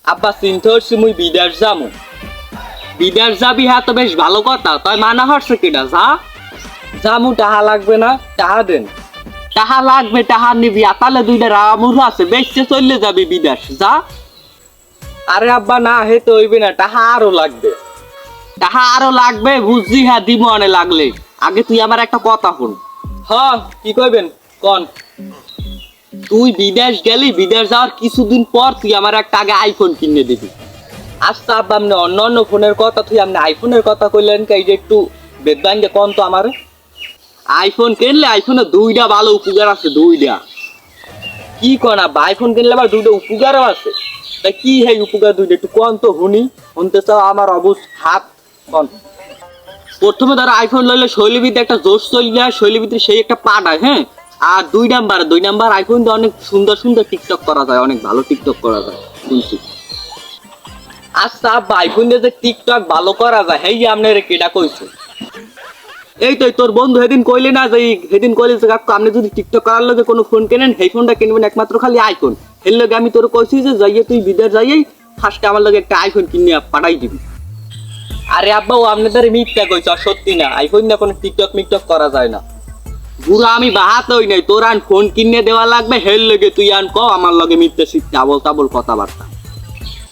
আব্বা চিন্তা হচ্ছে মুই বিদেশ যামু। বিদেশ যাবি হ্যাঁ তো বেশ ভালো কথা, তাই মানা হচ্ছে কিনা যা যামু। টাহা লাগবে না? টাহা দেন। টাহা লাগবে, টাহা নিবি। আতালে দুইটা রামুর আছে, বেশে চললে যাবি বিদেশ যা। আরে আব্বা না হেতে হইবে না, টাহা আরো লাগবে। টাহা আরো লাগবে বুঝছি, হ্যাঁ দিব অনে লাগলে। আগে তুই আমার একটা কথা শুন। হ্যাঁ কি কইবেন কন। তুই বিদেশ গেলি, বিদেশ যাওয়ার কিছুদিন পর তুই আমার একটা আগে আইফোন কিনে দিবি। আচ্ছা আব্বা, আপনি অন্য অন্য ফোনের কথা তুই আপনি আইফোনের কথা কইলেন কে? এই যে একটু বেদবাঙ্গে কন তো আমার। আইফোন কিনলে আইফোনে দুইটা ভালো উপকার আছে, দুইটা। কি কন আব্বা, আইফোন কিনলে আবার দুইটা উপকারও আছে? তা কি হে উপকার দুইটা একটু কন তো শুনি। শুনতে চাও আমার অবস্থা হাত কন। প্রথমে ধরো আইফোন লইলে শৈলীবিদ্যা একটা জোশ চলে যায়, শৈলীবিদ্যা সেই একটা পাঠায়, হ্যাঁ। আর দুই নাম্বার আইফোন দিয়ে অনেক সুন্দর সুন্দর টিকটক করা যায়, অনেক ভালো টিকটক করা যায় শুনছি। আচ্ছা আব্বা, আইফোন দিয়ে যে টিকটক ভালো করা যায় হেই যে আপনার কেডা কইছে? এই তো তোর বন্ধু সেদিন কইলে না যে, সেদিন কইলে যে কাকু আপনি যদি টিকটক করার লগে কোনো ফোন কেনেন, সেই ফোনটা কিনবেন একমাত্র খালি আইফোন। এর লগে আমি তোর কইছি যে যাইয়ে তুই বিদেশ যাইয়েই ফার্স্টে আমার লগে একটা আইফোন কিনে পাঠাই দিবি। আরে আব্বা, ও আপনাদের মিথ্যা কইছ, সত্যি না। আইফোন না কোনো টিকটক মিকটক করা যায় না। বুড়া আমি বাহাতে হই নাই, তোর আন ফোন কিনে দেওয়া লাগবে হের লগে তুই আন ক আমার লগে মিথ্যা শিখতে আবল তাবল কথাবার্তা।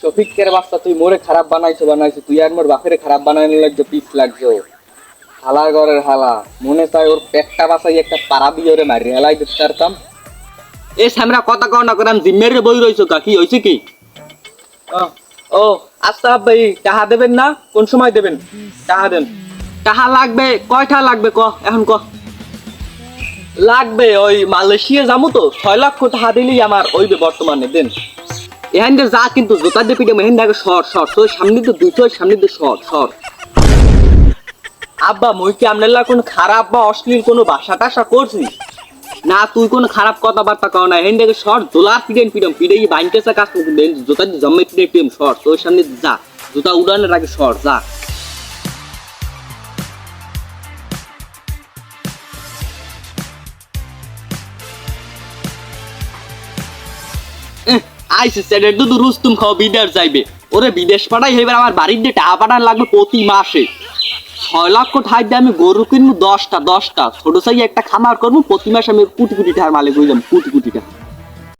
শফিকের বাচ্চা তুই মোরে খারাপ বানাইছো, তুই আর মোর বাপেরে খারাপ বানাইতে লাগছো, পিস লাগছো। হালা ঘরের হালা, মনে চাই ওর পেটটা বাসাই একটা পাড়া দিয়ে ওরে মারি হেলাই দিতে পারতাম। এ সামরা কথা কও না করাম জিম্মের বই রইছো কা, কি হইছে কি? ও আচ্ছা আব্বা, টাহা দেবেন না? কোন সময় দেবেন? টাহা দেন। টাহা লাগবে কয়টা লাগবে ক এখন ক। লাগবে ওই মালয়েশিয়া যাবো তো, 6 লক্ষ টাকা দিলেই আমার ওইবে বর্তমানে দেন। এখান দিয়ে যা কিন্তু জোতা দিয়ে পিঠে মেহেন দেখে শর্ট শর্ট, তো সামনে তো দুটো সামনে দিয়ে শর্ট শর্ট। আব্বা মুই কি আপনার কোন খারাপ বা অশ্লীল কোনো ভাষা টাষা করছি? না তুই কোন খারাপ কথাবার্তা কও না। হেন দেখে শর্ট দোলার পিটেন পিটম পিটে বাইনকেসা কাজ করতে জোতা দিয়ে জম্মে পিটে পিটম শর্ট, তোর সামনে যা জোতা উড়ানোর আগে শর্ট যা। আইসে স্যারের দুধ রুস্তুম খাও বিদেশ যাইবে। ওরে বিদেশ পাঠাই এবার আমার বাড়ির দিয়ে টাকা পাঠান লাগবে প্রতি মাসে। 6 লক্ষ ঠাই দিয়ে আমি গরু কিনবো 10টা ছোট সাইজ একটা খামার করবো, প্রতি মাসে আমি কোটি কোটি টাকার মালিক হয়ে যাবো, কোটি কোটি টাকা।